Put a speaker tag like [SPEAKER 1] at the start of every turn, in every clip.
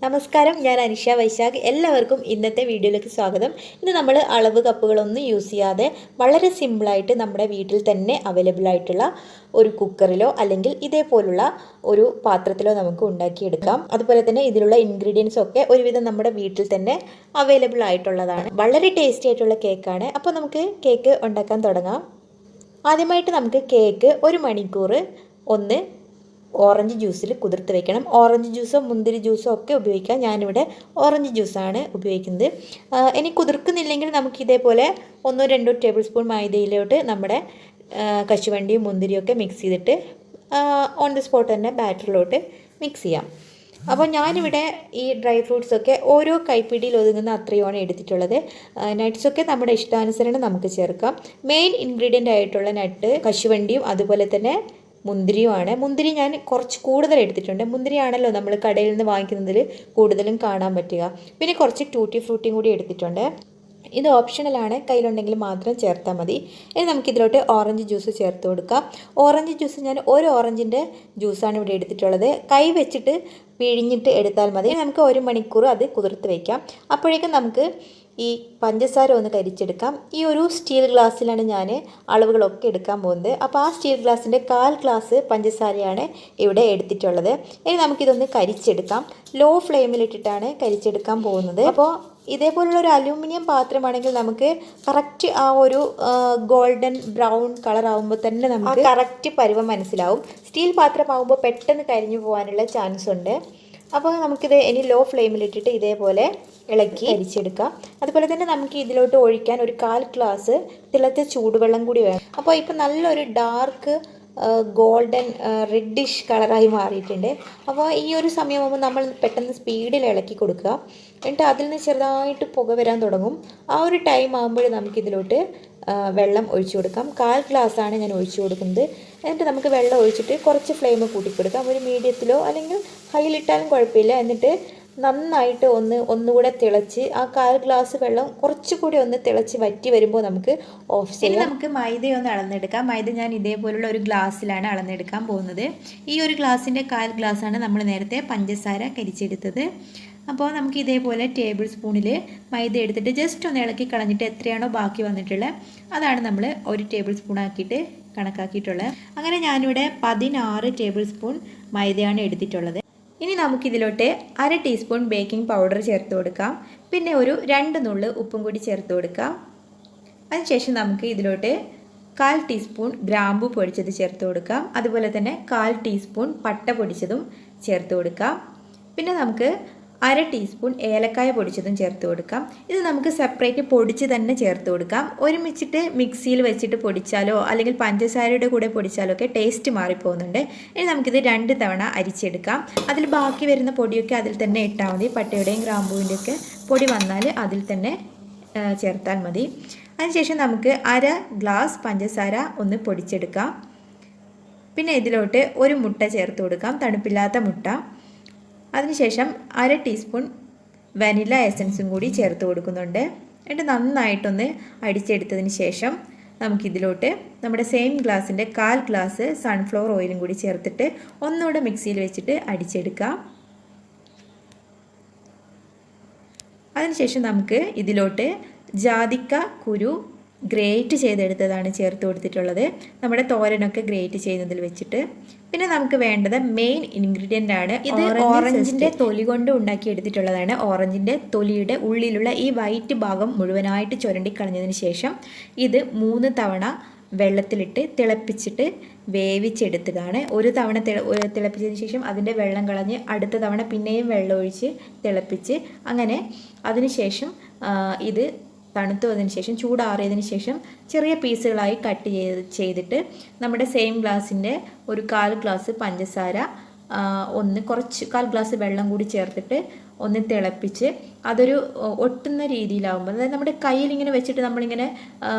[SPEAKER 1] നമസ്കാരം, ഞാൻ അനിഷ വൈശാഖ്. എല്ലാവർക്കും ഇന്നത്തെ വീഡിയോയിലേക്ക് സ്വാഗതം. ഇന്ന് നമ്മൾ അളവ് കപ്പുകളൊന്നും യൂസ് ചെയ്യാതെ വളരെ സിമ്പിളായിട്ട് നമ്മുടെ വീട്ടിൽ തന്നെ അവൈലബിൾ ആയിട്ടുള്ള ഒരു കുക്കറിലോ അല്ലെങ്കിൽ ഇതേപോലുള്ള ഒരു പാത്രത്തിലോ നമുക്ക് ഉണ്ടാക്കിയെടുക്കാം. അതുപോലെ തന്നെ ഇതിലുള്ള ഇൻഗ്രീഡിയൻസ് ഒക്കെ ഒരുവിധം നമ്മുടെ വീട്ടിൽ തന്നെ അവൈലബിൾ ആയിട്ടുള്ളതാണ്. വളരെ ടേസ്റ്റി ആയിട്ടുള്ള കേക്കാണ്. അപ്പോൾ നമുക്ക് കേക്ക് ഉണ്ടാക്കാൻ തുടങ്ങാം. ആദ്യമായിട്ട് നമുക്ക് കേക്ക് 1 മണിക്കൂർ ഒന്ന് ഓറഞ്ച് ജ്യൂസിൽ കുതിർത്ത് വെക്കണം. ഓറഞ്ച് ജ്യൂസോ മുന്തിരി ജ്യൂസോ ഒക്കെ ഉപയോഗിക്കാം. ഞാനിവിടെ ഓറഞ്ച് ജ്യൂസാണ് ഉപയോഗിക്കുന്നത്. ഇനി കുതിർക്കുന്നില്ലെങ്കിൽ നമുക്ക് ഇതേപോലെ 1-2 ടേബിൾ സ്പൂൺ മൈദയിലോട്ട് നമ്മുടെ കശുവണ്ടിയും മുന്തിരിയും ഒക്കെ മിക്സ് ചെയ്തിട്ട് ഓൺ ദി സ്പോട്ട് തന്നെ ബാറ്ററിലോട്ട് മിക്സ് ചെയ്യാം. അപ്പോൾ ഞാനിവിടെ ഈ ഡ്രൈ ഫ്രൂട്ട്സൊക്കെ ഓരോ കൈപ്പിടിയിൽ ഒതുങ്ങുന്ന അത്രയുമാണ് എടുത്തിട്ടുള്ളത്. നട്ട്സൊക്കെ നമ്മുടെ ഇഷ്ടാനുസരണം നമുക്ക് ചേർക്കാം. മെയിൻ ഇൻഗ്രീഡിയൻ്റ് ആയിട്ടുള്ള നട്ട് കശുവണ്ടിയും അതുപോലെ തന്നെ മുന്തിരിയുമാണ്. മുന്തിരി ഞാൻ കുറച്ച് കൂടുതൽ എടുത്തിട്ടുണ്ട്. മുന്തിരിയാണല്ലോ നമ്മൾ കടയിൽ നിന്ന് വാങ്ങിക്കുന്നതിൽ കൂടുതലും കാണാൻ പറ്റുക. പിന്നെ കുറച്ച് ടൂട്ടി ഫ്രൂട്ടിയും കൂടി എടുത്തിട്ടുണ്ട്. ഇത് ഓപ്ഷണലാണ്, കയ്യിലുണ്ടെങ്കിൽ മാത്രം ചേർത്താൽ മതി. ഇനി നമുക്കിതിലോട്ട് ഓറഞ്ച് ജ്യൂസ് ചേർത്ത് കൊടുക്കാം. ഓറഞ്ച് ജ്യൂസ് ഞാൻ ഒരു ഓറഞ്ചിൻ്റെ ജ്യൂസാണ് ഇവിടെ എടുത്തിട്ടുള്ളത്. കൈ വെച്ചിട്ട് പിഴിഞ്ഞിട്ട് എടുത്താൽ മതി. നമുക്ക് 1 മണിക്കൂർ അത് കുതിർത്ത് വയ്ക്കാം. അപ്പോഴേക്കും നമുക്ക് ഈ പഞ്ചസാര ഒന്ന് കരിച്ചെടുക്കാം. ഈ ഒരു സ്റ്റീൽ ഗ്ലാസ്സിലാണ് ഞാൻ അളവുകളൊക്കെ എടുക്കാൻ പോകുന്നത്. അപ്പോൾ ആ സ്റ്റീൽ ഗ്ലാസ്സിൻ്റെ 1/4 ഗ്ലാസ് പഞ്ചസാരയാണ് ഇവിടെ എടുത്തിട്ടുള്ളത്. ഇനി നമുക്കിതൊന്ന് കരിച്ചെടുക്കാം. ലോ ഫ്ലെയിമിലിട്ടിട്ടാണ് കരിച്ചെടുക്കാൻ പോകുന്നത്. അപ്പോൾ ഇതേപോലുള്ള ഒരു അലൂമിനിയം പാത്രമാണെങ്കിൽ നമുക്ക് കറക്റ്റ് ആ ഒരു ഗോൾഡൻ ബ്രൗൺ കളർ ആകുമ്പോൾ തന്നെ നമുക്ക് കറക്റ്റ് പരുവം മനസ്സിലാവും. സ്റ്റീൽ പാത്രമാകുമ്പോൾ പെട്ടെന്ന് കരിഞ്ഞു പോകാനുള്ള ചാൻസ് ഉണ്ട്. അപ്പോൾ നമുക്കിത് ഇനി ലോ ഫ്ലെയിമിലിട്ടിട്ട് ഇതേപോലെ ഇളക്കി അരിച്ചെടുക്കാം. അതുപോലെ തന്നെ നമുക്ക് ഇതിലോട്ട് ഒഴിക്കാൻ ഒരു 1/4 ഗ്ലാസ് തിളച്ച ചൂടുവെള്ളം കൂടി വേണം. അപ്പോൾ ഇപ്പോൾ നല്ലൊരു ഡാർക്ക് ഗോൾഡൻ റെഡിഷ് കളറായി മാറിയിട്ടുണ്ട്. അപ്പോൾ ഈ ഒരു സമയമാകുമ്പോൾ നമ്മൾ പെട്ടെന്ന് സ്പീഡിൽ ഇളക്കി കൊടുക്കുക. എന്നിട്ട് അതിൽ നിന്ന് ചെറുതായിട്ട് പുക വരാൻ തുടങ്ങും. ആ ഒരു ടൈം ആകുമ്പോൾ നമുക്കിതിലോട്ട് വെള്ളം ഒഴിച്ചു കൊടുക്കാം. 1/4 ഗ്ലാസ്സാണ് ഞാൻ ഒഴിച്ചു കൊടുക്കുന്നത്. എന്നിട്ട് നമുക്ക് വെള്ളം ഒഴിച്ചിട്ട് കുറച്ച് ഫ്ലെയിം കൂട്ടിക്കൊടുക്കാം. ഒരു മീഡിയത്തിലോ അല്ലെങ്കിൽ ഹൈയിലിട്ടാലും കുഴപ്പമില്ല. എന്നിട്ട് നന്നായിട്ട് ഒന്നുകൂടെ തിളച്ച് ആ 1/4 ഗ്ലാസ് വെള്ളം കുറച്ചുകൂടി ഒന്ന് തിളച്ച് വറ്റി വരുമ്പോൾ നമുക്ക് ഓഫ് ചെയ്യാം. നമുക്ക് മൈദയൊന്ന് അളന്നെടുക്കാം. മൈദ ഞാൻ ഇതേപോലുള്ള ഒരു ഗ്ലാസ്സിലാണ് അളന്നെടുക്കാൻ പോകുന്നത്. ഈ ഒരു ഗ്ലാസിൻ്റെ 1/4 ഗ്ലാസ്സാണ് നമ്മൾ നേരത്തെ പഞ്ചസാര കരിച്ചെടുത്തത്. അപ്പോൾ നമുക്ക് ഇതേപോലെ ടേബിൾ സ്പൂണിൽ മൈദ എടുത്തിട്ട് ജസ്റ്റ് ഒന്ന് ഇളക്കി കളഞ്ഞിട്ട് എത്രയാണോ ബാക്കി വന്നിട്ടുള്ളത് അതാണ് നമ്മൾ 1 ടേബിൾ സ്പൂൺ ആക്കിയിട്ട് കണക്കാക്കിയിട്ടുള്ളത്. അങ്ങനെ ഞാനിവിടെ 16 ടേബിൾ സ്പൂൺ മൈദയാണ് എടുത്തിട്ടുള്ളത്. ഇനി നമുക്കിതിലോട്ട് 1/2 ടീസ്പൂൺ ബേക്കിംഗ് പൗഡർ ചേർത്ത് കൊടുക്കാം. പിന്നെ ഒരു 2 നുള്ള് ഉപ്പും കൂടി ചേർത്ത് കൊടുക്കാം. അതിനുശേഷം നമുക്ക് ഇതിലോട്ട് 1/4 ടീസ്പൂൺ ഗ്രാമ്പു പൊടിച്ചത് ചേർത്ത് കൊടുക്കാം. അതുപോലെ തന്നെ 1/4 ടീസ്പൂൺ പട്ട പൊടിച്ചതും ചേർത്ത് കൊടുക്കാം. പിന്നെ നമുക്ക് 1/2 ടീസ്പൂൺ ഏലക്കായ പൊടിച്ചതും ചേർത്ത് കൊടുക്കാം. ഇത് നമുക്ക് സെപ്പറേറ്റ് പൊടിച്ച് തന്നെ ചേർത്ത് കൊടുക്കാം. ഒരുമിച്ചിട്ട് മിക്സിയിൽ വെച്ചിട്ട് പൊടിച്ചാലോ അല്ലെങ്കിൽ പഞ്ചസാരയുടെ കൂടെ പൊടിച്ചാലോ ഒക്കെ ടേസ്റ്റ് മാറിപ്പോകുന്നുണ്ട്. ഇനി നമുക്കിത് 2 തവണ അരിച്ചെടുക്കാം. അതിൽ ബാക്കി വരുന്ന പൊടിയൊക്കെ അതിൽ തന്നെ ഇട്ടാൽ മതി. പട്ടയുടെയും ഗ്രാമ്പൂവിൻ്റെയും ഒക്കെ പൊടി വന്നാൽ അതിൽ തന്നെ ചേർത്താൽ മതി. അതിനുശേഷം നമുക്ക് 1/2 ഗ്ലാസ് പഞ്ചസാര ഒന്ന് പൊടിച്ചെടുക്കാം. പിന്നെ ഇതിലോട്ട് 1 മുട്ട ചേർത്ത് കൊടുക്കാം, തണുപ്പില്ലാത്ത മുട്ട. അതിനുശേഷം 1/2 ടീസ്പൂൺ വാനില എസൻസും കൂടി ചേർത്ത് കൊടുക്കുന്നുണ്ട്. എന്നിട്ട് നന്നായിട്ടൊന്ന് അടിച്ചെടുത്തതിന് ശേഷം നമുക്കിതിലോട്ട് നമ്മുടെ സെയിം ഗ്ലാസിൻ്റെ 1/4 ഗ്ലാസ് സൺഫ്ലവർ ഓയിലും കൂടി ചേർത്തിട്ട് ഒന്നുകൂടെ മിക്സിയിൽ വെച്ചിട്ട് അടിച്ചെടുക്കാം. അതിനുശേഷം നമുക്ക് ഇതിലോട്ട് ജാതിക്ക കുരു ഗ്രേറ്റ് ചെയ്തെടുത്തതാണ് ചേർത്ത് കൊടുത്തിട്ടുള്ളത്. നമ്മുടെ തോരനൊക്കെ ഗ്രേറ്റ് ചെയ്യുന്നതിൽ വെച്ചിട്ട്. പിന്നെ നമുക്ക് വേണ്ടത് മെയിൻ ഇൻഗ്രീഡിയൻ്റ് ആണ്. ഇത് ഓറഞ്ചിൻ്റെ തൊലി കൊണ്ട് ഉണ്ടാക്കിയെടുത്തിട്ടുള്ളതാണ്. ഓറഞ്ചിൻ്റെ തൊലിയുടെ ഉള്ളിലുള്ള ഈ വൈറ്റ് ഭാഗം മുഴുവനായിട്ട് ചുരണ്ടിക്കളഞ്ഞതിന് ശേഷം ഇത് 3 തവണ വെള്ളത്തിലിട്ട് തിളപ്പിച്ചിട്ട് വേവിച്ചെടുത്തതാണ്. ഒരു തവണ തിളപ്പിച്ചതിന് ശേഷം അതിൻ്റെ വെള്ളം കളഞ്ഞ് അടുത്ത തവണ പിന്നെയും വെള്ളം ഒഴിച്ച് തിളപ്പിച്ച് അങ്ങനെ അതിനുശേഷം ഇത് തണുത്ത് വന്നതിന് ശേഷം ചൂടാറിയതിന് ശേഷം ചെറിയ പീസുകളായി കട്ട് ചെയ്തിട്ട് നമ്മുടെ സെയിം ഗ്ലാസിൻ്റെ ഒരു 1/4 ഗ്ലാസ് പഞ്ചസാര കുറച്ച് 1/4 ഗ്ലാസ് വെള്ളം കൂടി ചേർത്തിട്ട് ഒന്ന് തിളപ്പിച്ച് അതൊരു ഒട്ടുന്ന രീതിയിലാവുമ്പോൾ, അതായത് നമ്മുടെ കയ്യിൽ ഇങ്ങനെ വെച്ചിട്ട് നമ്മളിങ്ങനെ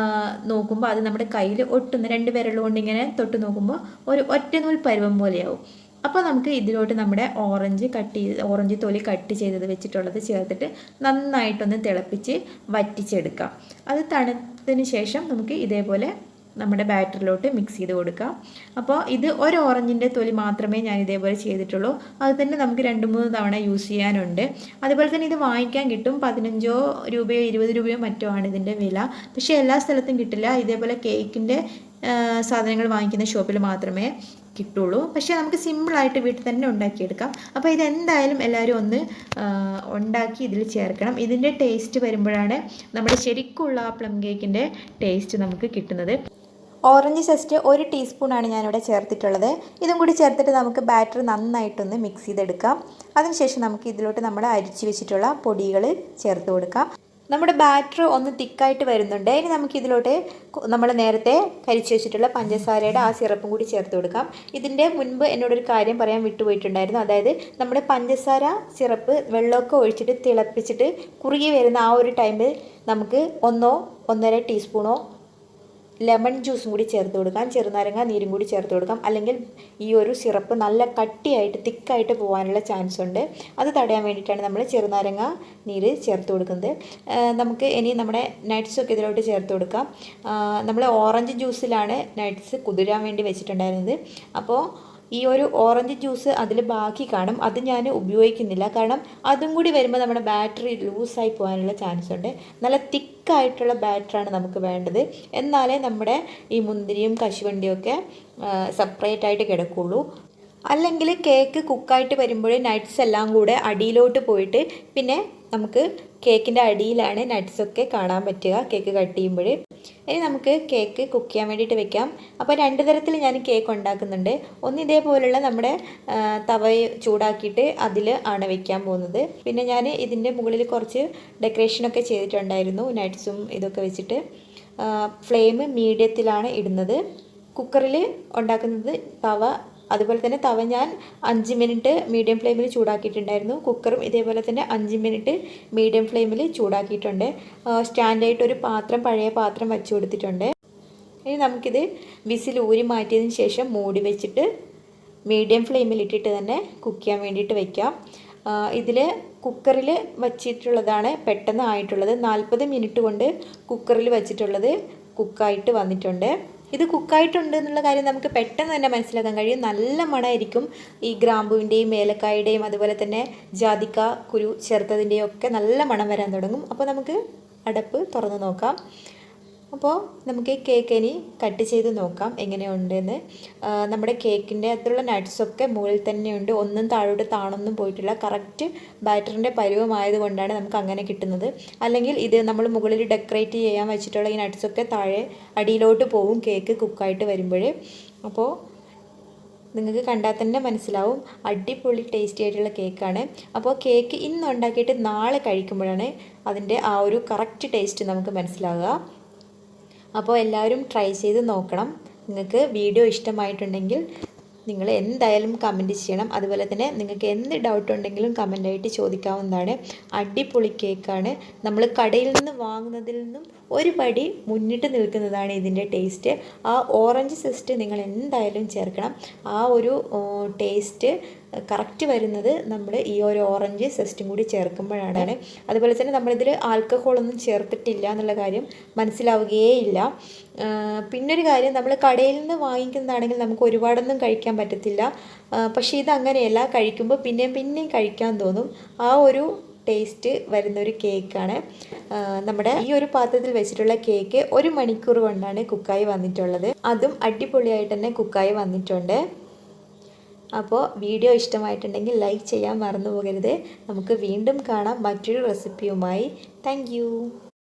[SPEAKER 1] നോക്കുമ്പോൾ അത് നമ്മുടെ കയ്യിൽ ഒട്ടുന്ന 2 വിരൽ കൊണ്ട് ഇങ്ങനെ തൊട്ട് നോക്കുമ്പോൾ ഒരു ഒറ്റനൂൽ പരുവം പോലെയാവും. അപ്പോൾ നമുക്ക് ഇതിലോട്ട് നമ്മുടെ ഓറഞ്ച് തൊലി കട്ട് ചെയ്തത് വെച്ചിട്ടുള്ളത് ചേർത്തിട്ട് നന്നായിട്ടൊന്ന് തിളപ്പിച്ച് വറ്റിച്ചെടുക്കാം. അത് തണുത്തതിന് ശേഷം നമുക്ക് ഇതേപോലെ നമ്മുടെ ബാറ്ററിലോട്ട് മിക്സ് ചെയ്ത് കൊടുക്കാം. അപ്പോൾ ഇത് ഒരു ഓറഞ്ചിൻ്റെ തൊലി മാത്രമേ ഞാൻ ഇതേപോലെ ചെയ്തിട്ടുള്ളൂ. അത് തന്നെ നമുക്ക് 2-3 തവണ യൂസ് ചെയ്യാനുണ്ട്. അതുപോലെ തന്നെ ഇത് വാങ്ങിക്കാൻ കിട്ടും. 15 രൂപയോ 20 രൂപയോ മറ്റോ ആണ് ഇതിൻ്റെ വില. പക്ഷേ എല്ലാ സ്ഥലത്തും കിട്ടില്ല. ഇതേപോലെ കേക്കിൻ്റെ സാധനങ്ങൾ വാങ്ങിക്കുന്ന ഷോപ്പിൽ മാത്രമേ കിട്ടുള്ളൂ. പക്ഷേ നമുക്ക് സിമ്പിളായിട്ട് വീട്ടിൽ തന്നെ ഉണ്ടാക്കിയെടുക്കാം. അപ്പോൾ ഇതെന്തായാലും എല്ലാവരും ഒന്ന് ഉണ്ടാക്കി ഇതിൽ ചേർക്കണം. ഇതിൻ്റെ ടേസ്റ്റ് വരുമ്പോഴാണ് നമ്മുടെ ശരിക്കുള്ള ആ പ്ലം കേക്കിൻ്റെ ടേസ്റ്റ് നമുക്ക് കിട്ടുന്നത്. ഓറഞ്ച് ജസ്റ്റ് 1 ടീസ്പൂണാണ് ഞാനിവിടെ ചേർത്തിട്ടുള്ളത്. ഇതും കൂടി ചേർത്തിട്ട് നമുക്ക് ബാറ്റർ നന്നായിട്ടൊന്ന് മിക്സ് ചെയ്തെടുക്കാം. അതിനുശേഷം നമുക്ക് ഇതിലോട്ട് നമ്മൾ അരിച്ചു വെച്ചിട്ടുള്ള പൊടികൾ ചേർത്ത് കൊടുക്കാം. നമ്മുടെ ബാറ്റർ ഒന്ന് തിക്കായിട്ട് വരുന്നുണ്ട്. ഇനി നമുക്ക് ഇതിലോട്ട് നമ്മൾ നേരത്തെ കരിച്ചു വെച്ചിട്ടുള്ള പഞ്ചസാരയുടെ ആ സിറപ്പും കൂടി ചേർത്ത് കൊടുക്കാം. ഇതിൻ്റെ മുൻപ് എന്നോടൊരു കാര്യം പറയാൻ വിട്ടുപോയിട്ടുണ്ടായിരുന്നു. അതായത് നമ്മുടെ പഞ്ചസാര സിറപ്പ് വെള്ളമൊക്കെ ഒഴിച്ചിട്ട് തിളപ്പിച്ചിട്ട് കുറുകി വരുന്ന ആ ഒരു ടൈമിൽ നമുക്ക് 1-1.5 ടീസ്പൂണോ ലെമൺ ജ്യൂസും കൂടി ചേർത്ത് കൊടുക്കാം. ചെറുനാരങ്ങ നീരും കൂടി ചേർത്ത് കൊടുക്കാം. അല്ലെങ്കിൽ ഈ ഒരു സിറപ്പ് നല്ല കട്ടിയായിട്ട് തിക്കായിട്ട് പോകാനുള്ള ചാൻസ് ഉണ്ട്. അത് തടയാൻ വേണ്ടിയിട്ടാണ് നമ്മൾ ചെറുനാരങ്ങ നീര് ചേർത്ത് കൊടുക്കുന്നത്. നമുക്ക് ഇനി നമ്മുടെ നട്ട്സൊക്കെ ഇതിലോട്ട് ചേർത്ത് കൊടുക്കാം. നമ്മൾ ഓറഞ്ച് ജ്യൂസിലാണ് നട്ട്സ് കുതിരാൻ വേണ്ടി വെച്ചിട്ടുണ്ടായിരുന്നത്. അപ്പോൾ ഈ ഒരു ഓറഞ്ച് ജ്യൂസ് അതിൽ ബാക്കി കാണും. അത് ഞാൻ ഉപയോഗിക്കുന്നില്ല. കാരണം അതും കൂടി വരുമ്പോൾ നമ്മുടെ ബാറ്ററി ലൂസായി പോകാനുള്ള ചാൻസ് ഉണ്ട്. നല്ല തിക്കായിട്ടുള്ള ബാറ്ററാണ് നമുക്ക് വേണ്ടത്. എന്നാലേ നമ്മുടെ ഈ മുന്തിരിയും കശുവണ്ടിയും ഒക്കെ സെപ്പറേറ്റ് ആയിട്ട് കിടക്കുള്ളൂ. അല്ലെങ്കിൽ കേക്ക് കുക്കായിട്ട് വരുമ്പോൾ നട്ട്സ് എല്ലാം കൂടെ അടിയിലോട്ട് പോയിട്ട് പിന്നെ നമുക്ക് കേക്കിൻ്റെ അടിയിലാണ് നട്ട്സൊക്കെ കാണാൻ പറ്റുക കേക്ക് കട്ട് ചെയ്യുമ്പോൾ. ഇനി നമുക്ക് കേക്ക് കുക്ക് ചെയ്യാൻ വേണ്ടിയിട്ട് വെക്കാം. അപ്പോൾ 2 തരത്തിൽ ഞാൻ കേക്ക് ഉണ്ടാക്കുന്നുണ്ട്. ഒന്ന് ഇതേപോലുള്ള നമ്മുടെ തവ ചൂടാക്കിയിട്ട് അതിൽ ആണ് വെക്കാൻ പോകുന്നത്. പിന്നെ ഞാൻ ഇതിൻ്റെ മുകളിൽ കുറച്ച് ഡെക്കറേഷനൊക്കെ ചെയ്തിട്ടുണ്ടായിരുന്നു നട്ട്സും ഇതൊക്കെ വെച്ചിട്ട്. ഫ്ലെയിം മീഡിയത്തിലാണ് ഇടുന്നത്. കുക്കറിൽ ഉണ്ടാക്കുന്നത് അതുപോലെ തന്നെ തവ ഞാൻ 5 മിനിറ്റ് മീഡിയം ഫ്ലെയിമിൽ ചൂടാക്കിയിട്ടുണ്ടായിരുന്നു. കുക്കറും ഇതേപോലെ തന്നെ 5 മിനിറ്റ് മീഡിയം ഫ്ലെയിമിൽ ചൂടാക്കിയിട്ടുണ്ട്. സ്റ്റാൻഡായിട്ടൊരു പഴയ പാത്രം വെച്ച് കൊടുത്തിട്ടുണ്ട്. ഇനി നമുക്കിത് വിസിൽ ഊരി മാറ്റിയതിന് ശേഷം മൂടി വെച്ചിട്ട് മീഡിയം ഫ്ലെയിമിൽ ഇട്ടിട്ട് തന്നെ കുക്ക് ചെയ്യാൻ വേണ്ടിയിട്ട് വയ്ക്കാം. ഇതിൽ കുക്കറിൽ വച്ചിട്ടുള്ളതാണ് പെട്ടെന്ന് ആയിട്ടുള്ളത്. 40 മിനിറ്റ് കൊണ്ട് കുക്കറിൽ വച്ചിട്ടുള്ളത് കുക്കായിട്ട് വന്നിട്ടുണ്ട്. ഇത് കുക്കായിട്ടുണ്ട് എന്നുള്ള കാര്യം നമുക്ക് പെട്ടെന്ന് തന്നെ മനസ്സിലാക്കാൻ കഴിയും. നല്ല മണമായിരിക്കും ഈ ഗ്രാമ്പുവിൻ്റെയും ഏലക്കായുടെയും അതുപോലെ തന്നെ ജാതിക്ക കുരു ചേർത്തതിൻ്റെയും ഒക്കെ നല്ല മണം വരാൻ തുടങ്ങും. അപ്പോൾ നമുക്ക് അടപ്പ് തുറന്ന് നോക്കാം. അപ്പോൾ നമുക്ക് ഈ കേക്ക് ഇനി കട്ട് ചെയ്ത് നോക്കാം എങ്ങനെയുണ്ടെന്ന്. നമ്മുടെ കേക്കിൻ്റെ അകത്തുള്ള നട്ട്സൊക്കെ മുകളിൽ തന്നെയുണ്ട്. ഒന്നും താഴോട്ട് താണൊന്നും പോയിട്ടില്ല. കറക്റ്റ് ബാറ്ററിൻ്റെ പരുവമായതുകൊണ്ടാണ് നമുക്ക് അങ്ങനെ കിട്ടുന്നത്. അല്ലെങ്കിൽ ഇത് നമ്മൾ മുകളിൽ ഡെക്കറേറ്റ് ചെയ്യാൻ വെച്ചിട്ടുള്ള ഈ നട്ട്സൊക്കെ താഴെ അടിയിലോട്ട് പോകും കേക്ക് കുക്കായിട്ട് വരുമ്പോൾ. അപ്പോൾ നിങ്ങൾക്ക് കണ്ടാൽ തന്നെ മനസ്സിലാവും അടിപൊളി ടേസ്റ്റി ആയിട്ടുള്ള കേക്കാണ്. അപ്പോൾ കേക്ക് ഇന്ന് ഉണ്ടാക്കിയിട്ട് നാളെ കഴിക്കുമ്പോഴാണ് അതിൻ്റെ ആ ഒരു കറക്റ്റ് ടേസ്റ്റ് നമുക്ക് മനസ്സിലാവുക. അപ്പോൾ എല്ലാവരും ട്രൈ ചെയ്ത് നോക്കണം. നിങ്ങൾക്ക് വീഡിയോ ഇഷ്ടമായിട്ടുണ്ടെങ്കിൽ നിങ്ങൾ എന്തായാലും കമൻറ്റ് ചെയ്യണം. അതുപോലെ തന്നെ നിങ്ങൾക്ക് എന്ത് ഡൗട്ട് ഉണ്ടെങ്കിലും കമൻ്റായിട്ട് ചോദിക്കാവുന്നതാണ്. അടിപൊളി കേക്കാണ്. നമ്മൾ കടയിൽ നിന്ന് വാങ്ങുന്നതിൽ നിന്നും ഒരു പടി മുന്നിട്ട് നിൽക്കുന്നതാണ് ഇതിൻ്റെ ടേസ്റ്റ്. ആ ഓറഞ്ച് സെസ്റ്റ് നിങ്ങൾ എന്തായാലും ചേർക്കണം. ആ ഒരു ടേസ്റ്റ് കറക്റ്റ് വരുന്നത് നമ്മൾ ഈ ഒരു ഓറഞ്ച് സെസ്റ്റും കൂടി ചേർക്കുമ്പോഴാണ്. അതുപോലെ തന്നെ നമ്മളിതിൽ ആൽക്കഹോളൊന്നും ചേർത്തിട്ടില്ല എന്നുള്ള കാര്യം മനസ്സിലാവുകയേയില്ല. പിന്നൊരു കാര്യം, നമ്മൾ കടയിൽ നിന്ന് വാങ്ങിക്കുന്നതാണെങ്കിൽ നമുക്ക് ഒരുപാടൊന്നും കഴിക്കാൻ പറ്റത്തില്ല. പക്ഷേ ഇതങ്ങനെയല്ല, കഴിക്കുമ്പോൾ പിന്നെയും കഴിക്കാൻ തോന്നും. ആ ഒരു ടേസ്റ്റ് വരുന്നൊരു കേക്കാണ്. നമ്മുടെ ഈ ഒരു പാത്രത്തിൽ വെച്ചിട്ടുള്ള കേക്ക് 1 മണിക്കൂർ കൊണ്ടാണ് കുക്കായി വന്നിട്ടുള്ളത്. അതും അടിപൊളിയായിട്ട് തന്നെ കുക്കായി വന്നിട്ടുണ്ട്. അപ്പോൾ വീഡിയോ ഇഷ്ടമായിട്ടുണ്ടെങ്കിൽ ലൈക്ക് ചെയ്യാൻ മറന്നു പോകരുത്. നമുക്ക് വീണ്ടും കാണാം മറ്റൊരു റെസിപ്പിയുമായി. താങ്ക്